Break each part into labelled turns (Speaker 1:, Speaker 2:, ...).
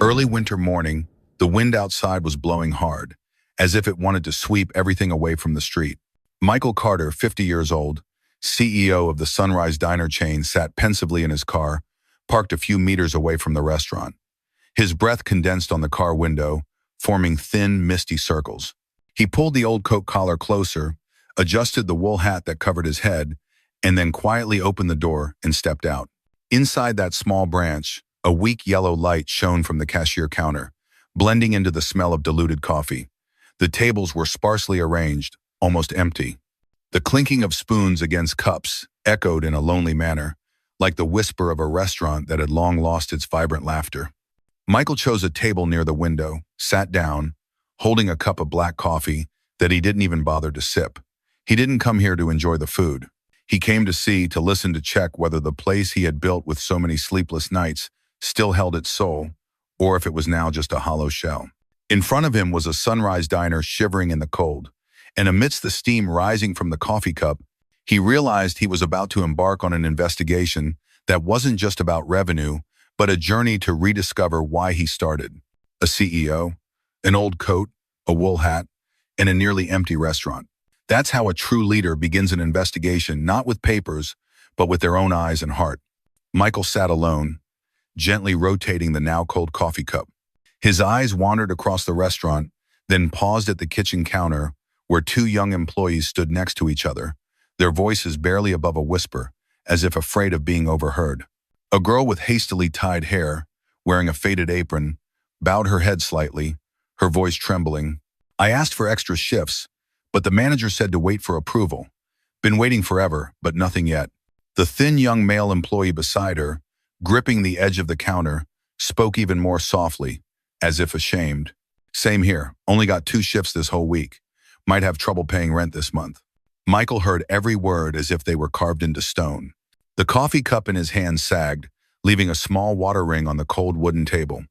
Speaker 1: Early winter morning, the wind outside was blowing hard, as if it wanted to sweep everything away from the street. Michael Carter, 50 years old, CEO of the Sunrise Diner chain, sat pensively in his car, parked a few meters away from the restaurant. His breath condensed on the car window, forming thin, misty circles. He pulled the old coat collar closer, adjusted the wool hat that covered his head, and then quietly opened the door and stepped out. Inside that small branch, a weak yellow light shone from the cashier counter, blending into the smell of diluted coffee. The tables were sparsely arranged, almost empty. The clinking of spoons against cups echoed in a lonely manner, like the whisper of a restaurant that had long lost its vibrant laughter. Michael chose a table near the window, sat down, holding a cup of black coffee that he didn't even bother to sip. He didn't come here to enjoy the food. He came to see, to listen, to check whether the place he had built with so many sleepless nights still held its soul, or if it was now just a hollow shell. In front of him was a Sunrise Diner shivering in the cold, and amidst the steam rising from the coffee cup, he realized he was about to embark on an investigation that wasn't just about revenue, but a journey to rediscover why he started. A CEO, an old coat, a wool hat, and a nearly empty restaurant. That's how a true leader begins an investigation, not with papers, but with their own eyes and heart. Michael sat alone, gently rotating the now cold coffee cup. His eyes wandered across the restaurant, then paused at the kitchen counter where two young employees stood next to each other, their voices barely above a whisper, as if afraid of being overheard. A girl with hastily tied hair, wearing a faded apron, bowed her head slightly, her voice trembling. "I asked for extra shifts, but the manager said to wait for approval. Been waiting forever, but nothing yet." The thin young male employee beside her, gripping the edge of the counter, spoke even more softly, as if ashamed. "Same here. Only got 2 shifts this whole week. Might have trouble paying rent this month." Michael heard every word as if they were carved into stone. The coffee cup in his hand sagged, leaving a small water ring on the cold wooden table.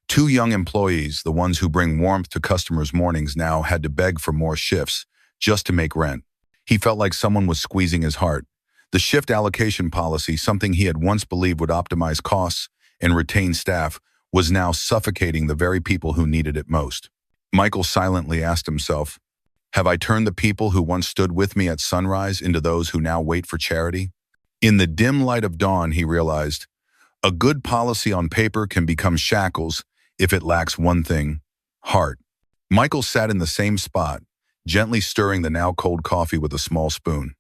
Speaker 1: Two young employees, the ones who bring warmth to customers' mornings, now had to beg for more shifts just to make rent. He felt like someone was squeezing his heart. The shift allocation policy, something he had once believed would optimize costs and retain staff, was now suffocating the very people who needed it most. Michael silently asked himself, "Have I turned the people who once stood with me at sunrise into those who now wait for charity?" In the dim light of dawn, he realized, a good policy on paper can become shackles if it lacks one thing: heart. Michael sat in the same spot, gently stirring the now cold coffee with a small spoon.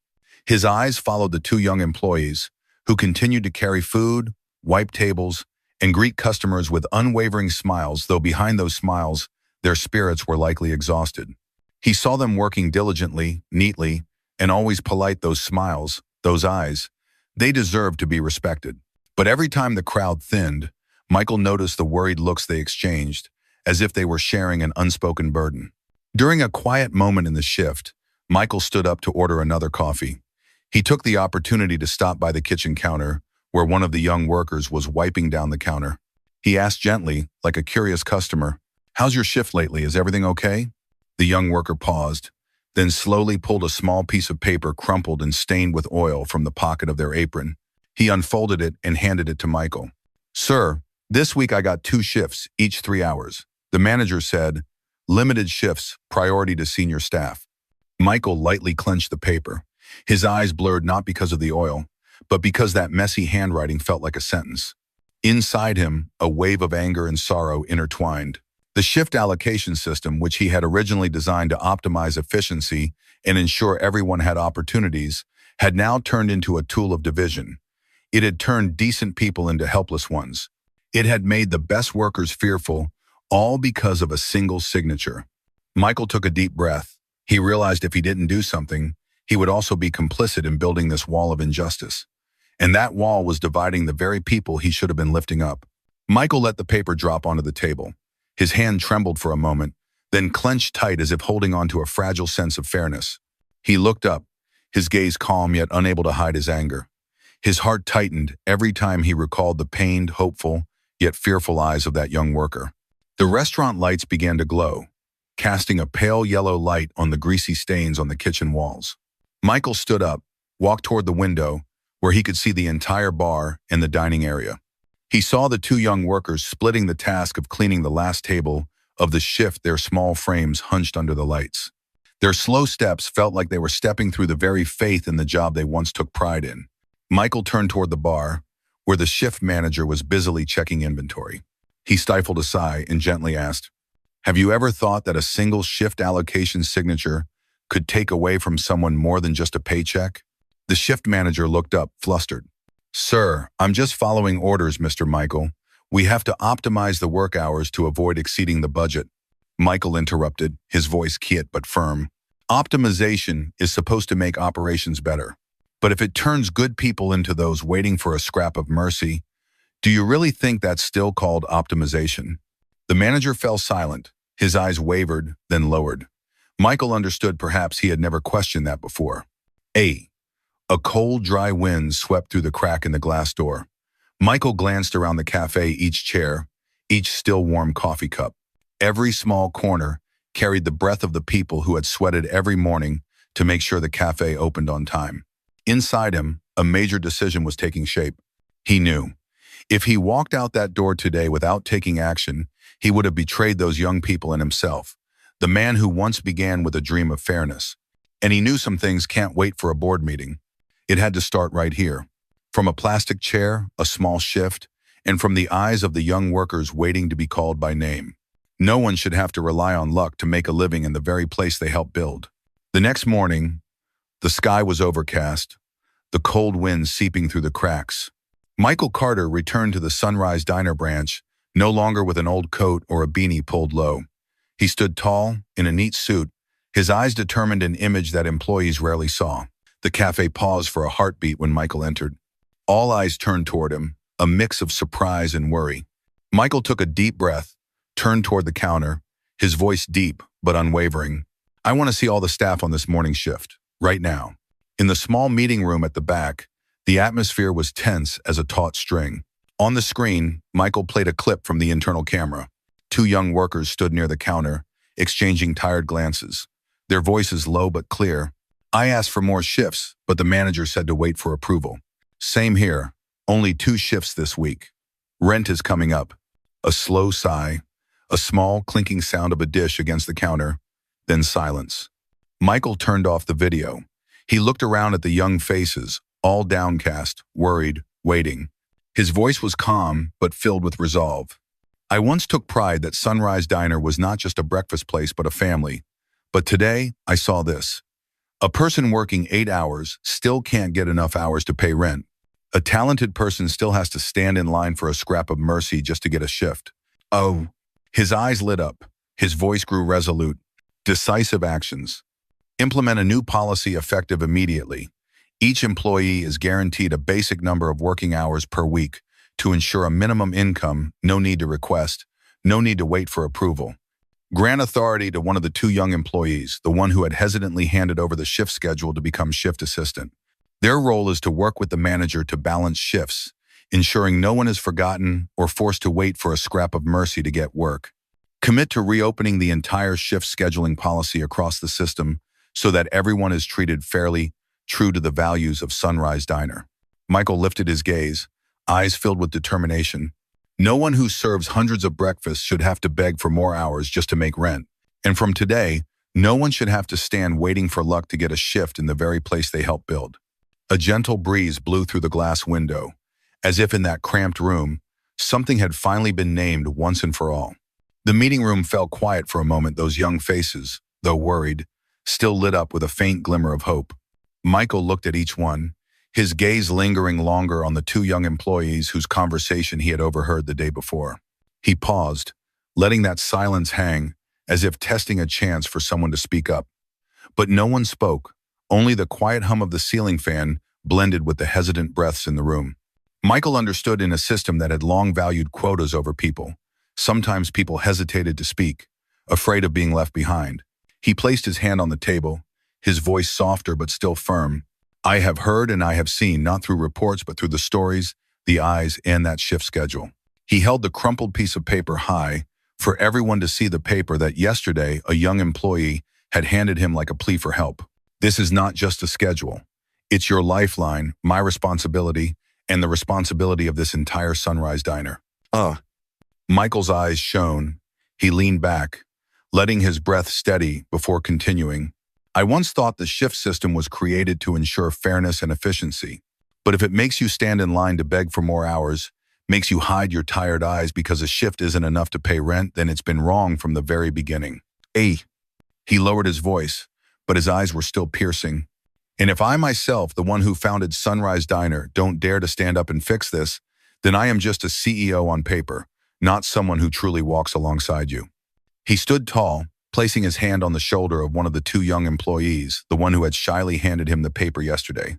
Speaker 1: His eyes followed the two young employees, who continued to carry food, wipe tables, and greet customers with unwavering smiles, though behind those smiles, their spirits were likely exhausted. He saw them working diligently, neatly, and always polite. Those smiles, those eyes, they deserved to be respected. But every time the crowd thinned, Michael noticed the worried looks they exchanged, as if they were sharing an unspoken burden. During a quiet moment in the shift, Michael stood up to order another coffee. He took the opportunity to stop by the kitchen counter, where one of the young workers was wiping down the counter. He asked gently, like a curious customer, "How's your shift lately? Is everything okay?" The young worker paused, then slowly pulled a small piece of paper crumpled and stained with oil from the pocket of their apron. He unfolded it and handed it to Michael. "Sir, this week I got 2 shifts, each 3 hours. The manager said, limited shifts, priority to senior staff." Michael lightly clenched the paper. His eyes blurred not because of the oil, but because that messy handwriting felt like a sentence. Inside him, a wave of anger and sorrow intertwined. The shift allocation system, which he had originally designed to optimize efficiency and ensure everyone had opportunities, had now turned into a tool of division. It had turned decent people into helpless ones. It had made the best workers fearful, all because of a single signature. Michael took a deep breath. He realized if he didn't do something, he would also be complicit in building this wall of injustice. And that wall was dividing the very people he should have been lifting up. Michael let the paper drop onto the table. His hand trembled for a moment, then clenched tight as if holding on to a fragile sense of fairness. He looked up, his gaze calm yet unable to hide his anger. His heart tightened every time he recalled the pained, hopeful, yet fearful eyes of that young worker. The restaurant lights began to glow, casting a pale yellow light on the greasy stains on the kitchen walls. Michael stood up, walked toward the window, where he could see the entire bar and the dining area. He saw the two young workers splitting the task of cleaning the last table of the shift, their small frames hunched under the lights. Their slow steps felt like they were stepping through the very faith in the job they once took pride in. Michael turned toward the bar, where the shift manager was busily checking inventory. He stifled a sigh and gently asked, "Have you ever thought that a single shift allocation signature could take away from someone more than just a paycheck?" The shift manager looked up, flustered. "Sir, I'm just following orders, Mr. Michael. We have to optimize the work hours to avoid exceeding the budget." Michael interrupted, his voice quiet but firm. "Optimization is supposed to make operations better. But if it turns good people into those waiting for a scrap of mercy, do you really think that's still called optimization?" The manager fell silent. His eyes wavered, then lowered. Michael understood perhaps he had never questioned that before. A cold, dry wind swept through the crack in the glass door. Michael glanced around the cafe, each chair, each still warm coffee cup. Every small corner carried the breath of the people who had sweated every morning to make sure the cafe opened on time. Inside him, a major decision was taking shape. He knew, if he walked out that door today without taking action, he would have betrayed those young people and himself, the man who once began with a dream of fairness. And he knew some things can't wait for a board meeting. It had to start right here. From a plastic chair, a small shift, and from the eyes of the young workers waiting to be called by name. No one should have to rely on luck to make a living in the very place they helped build. The next morning, the sky was overcast, the cold wind seeping through the cracks. Michael Carter returned to the Sunrise Diner branch, no longer with an old coat or a beanie pulled low. He stood tall, in a neat suit, his eyes determined an image that employees rarely saw. The cafe paused for a heartbeat when Michael entered. All eyes turned toward him, a mix of surprise and worry. Michael took a deep breath, turned toward the counter, his voice deep but unwavering. "I want to see all the staff on this morning shift, right now." In the small meeting room at the back, the atmosphere was tense as a taut string. On the screen, Michael played a clip from the internal camera. Two young workers stood near the counter, exchanging tired glances, their voices low but clear. "I asked for more shifts, but the manager said to wait for approval." "Same here. Only 2 shifts this week. Rent is coming up." A slow sigh, a small clinking sound of a dish against the counter, then silence. Michael turned off the video. He looked around at the young faces, all downcast, worried, waiting. His voice was calm, but filled with resolve. "I once took pride that Sunrise Diner was not just a breakfast place but a family. But today, I saw this. A person working 8 hours still can't get enough hours to pay rent. A talented person still has to stand in line for a scrap of mercy just to get a shift." "Oh." His eyes lit up. His voice grew resolute. "Decisive actions. Implement a new policy effective immediately. Each employee is guaranteed a basic number of working hours per week to ensure a minimum income, no need to request, no need to wait for approval. Grant authority to one of the 2 young employees, the one who had hesitantly handed over the shift schedule to become shift assistant. Their role is to work with the manager to balance shifts, ensuring no one is forgotten or forced to wait for a scrap of mercy to get work. Commit to reopening the entire shift scheduling policy across the system so that everyone is treated fairly, true to the values of Sunrise Diner." Michael lifted his gaze, eyes filled with determination. No one who serves hundreds of breakfasts should have to beg for more hours just to make rent. And from today, no one should have to stand waiting for luck to get a shift in the very place they helped build. A gentle breeze blew through the glass window, as if in that cramped room, something had finally been named once and for all. The meeting room fell quiet for a moment, those young faces, though worried, still lit up with a faint glimmer of hope. Michael looked at each one, his gaze lingering longer on the 2 young employees whose conversation he had overheard the day before. He paused, letting that silence hang, as if testing a chance for someone to speak up. But no one spoke, only the quiet hum of the ceiling fan blended with the hesitant breaths in the room. Michael understood in a system that had long valued quotas over people. Sometimes people hesitated to speak, afraid of being left behind. He placed his hand on the table, his voice softer but still firm. "I have heard and I have seen, not through reports but through the stories, the eyes, and that shift schedule." He held the crumpled piece of paper high for everyone to see, the paper that yesterday a young employee had handed him like a plea for help. "This is not just a schedule. It's your lifeline, my responsibility, and the responsibility of this entire Sunrise Diner. Michael's eyes shone. He leaned back, letting his breath steady before continuing. I once thought the shift system was created to ensure fairness and efficiency. But if it makes you stand in line to beg for more hours, makes you hide your tired eyes because a shift isn't enough to pay rent, then it's been wrong from the very beginning. He lowered his voice, but his eyes were still piercing. And if I myself, the one who founded Sunrise Diner, don't dare to stand up and fix this, then I am just a CEO on paper, not someone who truly walks alongside you. He stood tall, placing his hand on the shoulder of one of the two young employees, the one who had shyly handed him the paper yesterday.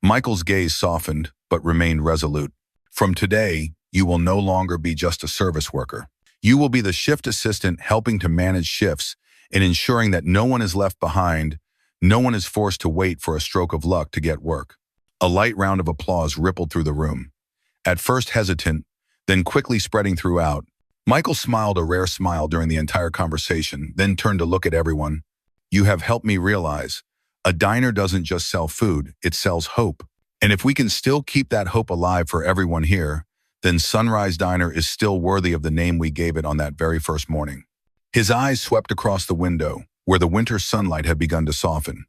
Speaker 1: Michael's gaze softened, but remained resolute. From today, you will no longer be just a service worker. You will be the shift assistant helping to manage shifts and ensuring that no one is left behind, no one is forced to wait for a stroke of luck to get work. A light round of applause rippled through the room. At first hesitant, then quickly spreading throughout, Michael smiled a rare smile during the entire conversation, then turned to look at everyone. You have helped me realize, a diner doesn't just sell food, it sells hope. And if we can still keep that hope alive for everyone here, then Sunrise Diner is still worthy of the name we gave it on that very first morning. His eyes swept across the window, where the winter sunlight had begun to soften.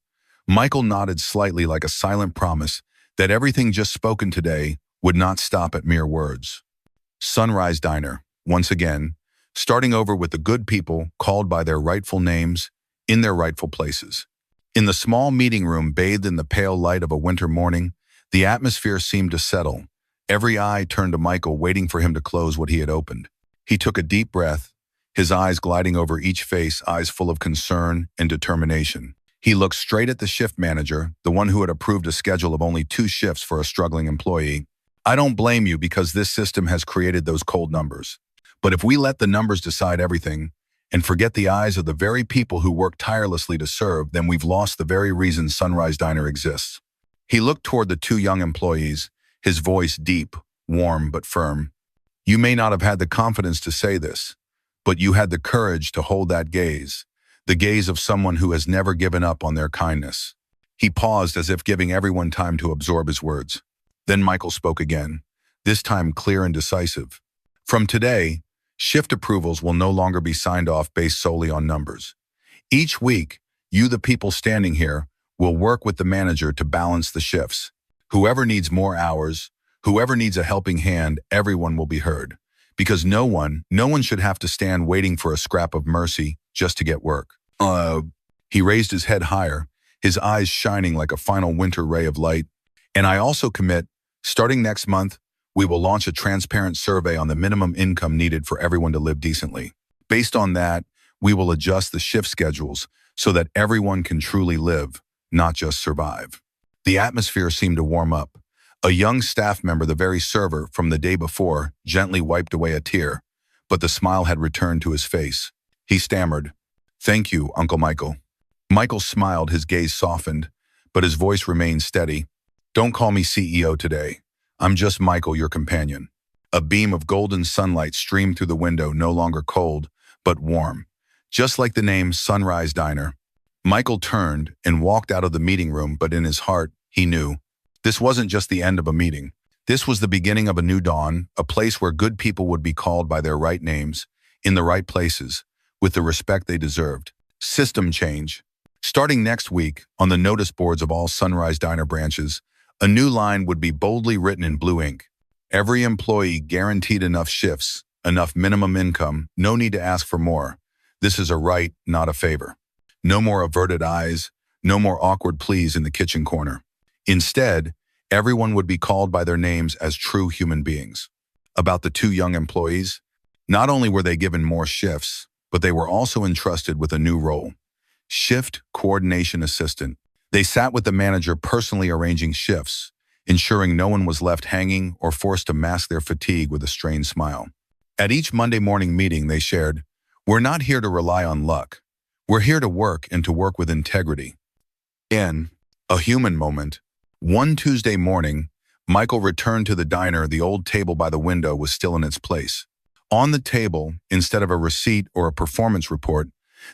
Speaker 1: Michael nodded slightly like a silent promise that everything just spoken today would not stop at mere words. Sunrise Diner, once again, starting over with the good people called by their rightful names in their rightful places. In the small meeting room bathed in the pale light of a winter morning, the atmosphere seemed to settle. Every eye turned to Michael, waiting for him to close what he had opened. He took a deep breath, his eyes gliding over each face, eyes full of concern and determination. He looked straight at the shift manager, the one who had approved a schedule of only 2 shifts for a struggling employee. I don't blame you because this system has created those cold numbers. But if we let the numbers decide everything and forget the eyes of the very people who work tirelessly to serve, then we've lost the very reason Sunrise Diner exists. He looked toward the 2 young employees, his voice deep, warm, but firm. You may not have had the confidence to say this, but you had the courage to hold that gaze, the gaze of someone who has never given up on their kindness. He paused as if giving everyone time to absorb his words. Then Michael spoke again, this time clear and decisive. From today, shift approvals will no longer be signed off based solely on numbers. Each week, you, the people standing here, will work with the manager to balance the shifts. Whoever needs more hours, whoever needs a helping hand, everyone will be heard. Because no one should have to stand waiting for a scrap of mercy just to get work. He raised his head higher, his eyes shining like a final winter ray of light. And I also commit, starting next month, we will launch a transparent survey on the minimum income needed for everyone to live decently. Based on that, we will adjust the shift schedules so that everyone can truly live, not just survive. The atmosphere seemed to warm up. A young staff member, the very server from the day before, gently wiped away a tear, but the smile had returned to his face. He stammered, "Thank you, Uncle Michael." Michael smiled, his gaze softened, but his voice remained steady. "Don't call me CEO today. I'm just Michael, your companion." A beam of golden sunlight streamed through the window, no longer cold, but warm. Just like the name Sunrise Diner. Michael turned and walked out of the meeting room, but in his heart, he knew. This wasn't just the end of a meeting. This was the beginning of a new dawn, a place where good people would be called by their right names, in the right places, with the respect they deserved. System change. Starting next week, on the notice boards of all Sunrise Diner branches, a new line would be boldly written in blue ink. Every employee guaranteed enough shifts, enough minimum income, no need to ask for more. This is a right, not a favor. No more averted eyes, no more awkward pleas in the kitchen corner. Instead, everyone would be called by their names as true human beings. About the 2 young employees, not only were they given more shifts, but they were also entrusted with a new role. Shift coordination assistant. They sat with the manager personally arranging shifts, ensuring no one was left hanging or forced to mask their fatigue with a strained smile. At each Monday morning meeting, they shared, "We're not here to rely on luck. We're here to work and to work with integrity." In a human moment, one Tuesday morning, Michael returned to the diner. The old table by the window was still in its place. On the table, instead of a receipt or a performance report,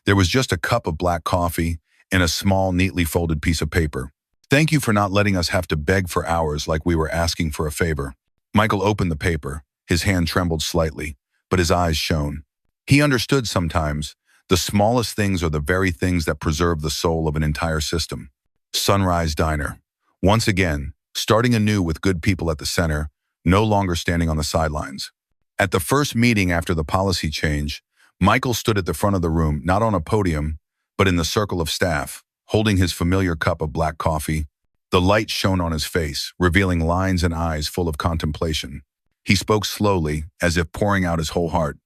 Speaker 1: there was just a cup of black coffee and a small, neatly folded piece of paper. Thank you for not letting us have to beg for hours like we were asking for a favor. Michael opened the paper. His hand trembled slightly, but his eyes shone. He understood sometimes the smallest things are the very things that preserve the soul of an entire system. Sunrise Diner. Once again, starting anew with good people at the center, no longer standing on the sidelines. At the first meeting after the policy change, Michael stood at the front of the room, not on a podium, but in the circle of staff, holding his familiar cup of black coffee. The light shone on his face, revealing lines and eyes full of contemplation. He spoke slowly, as if pouring out his whole heart.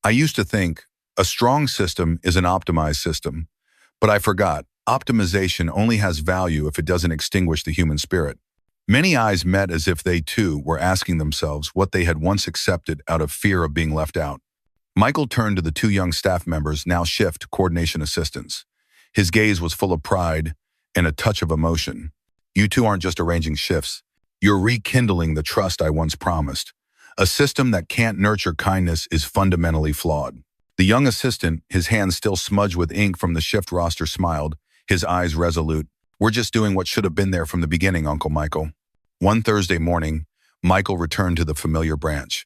Speaker 1: I used to think a strong system is an optimized system, but I forgot optimization only has value if it doesn't extinguish the human spirit. Many eyes met as if they too were asking themselves what they had once accepted out of fear of being left out. Michael turned to the two young staff members, now shift coordination assistants. His gaze was full of pride and a touch of emotion. You two aren't just arranging shifts. You're rekindling the trust I once promised. A system that can't nurture kindness is fundamentally flawed. The young assistant, his hands still smudged with ink from the shift roster, smiled, his eyes resolute. We're just doing what should have been there from the beginning, Uncle Michael. One Thursday morning, Michael returned to the familiar branch.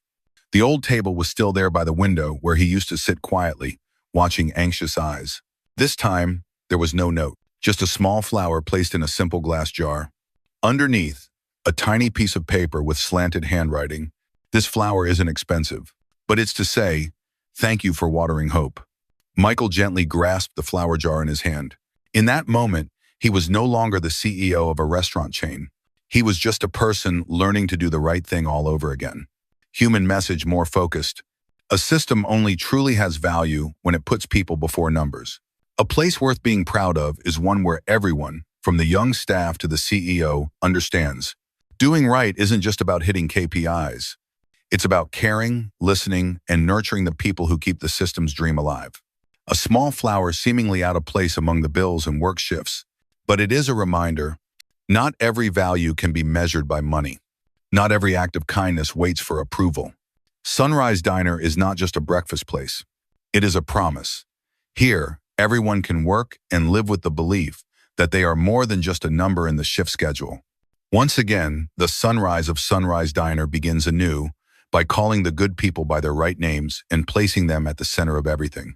Speaker 1: The old table was still there by the window where he used to sit quietly, watching anxious eyes. This time, there was no note, just a small flower placed in a simple glass jar. Underneath, a tiny piece of paper with slanted handwriting. This flower isn't expensive, but it's to say, thank you for watering hope. Michael gently grasped the flower jar in his hand. In that moment, he was no longer the CEO of a restaurant chain. He was just a person learning to do the right thing all over again. Human message more focused. A system only truly has value when it puts people before numbers. A place worth being proud of is one where everyone, from the young staff to the CEO, understands. Doing right isn't just about hitting KPIs. It's about caring, listening, and nurturing the people who keep the system's dream alive. A small flower seemingly out of place among the bills and work shifts, but it is a reminder, not every value can be measured by money. Not every act of kindness waits for approval. Sunrise Diner is not just a breakfast place. It is a promise. Here, everyone can work and live with the belief that they are more than just a number in the shift schedule. Once again, the sunrise of Sunrise Diner begins anew by calling the good people by their right names and placing them at the center of everything.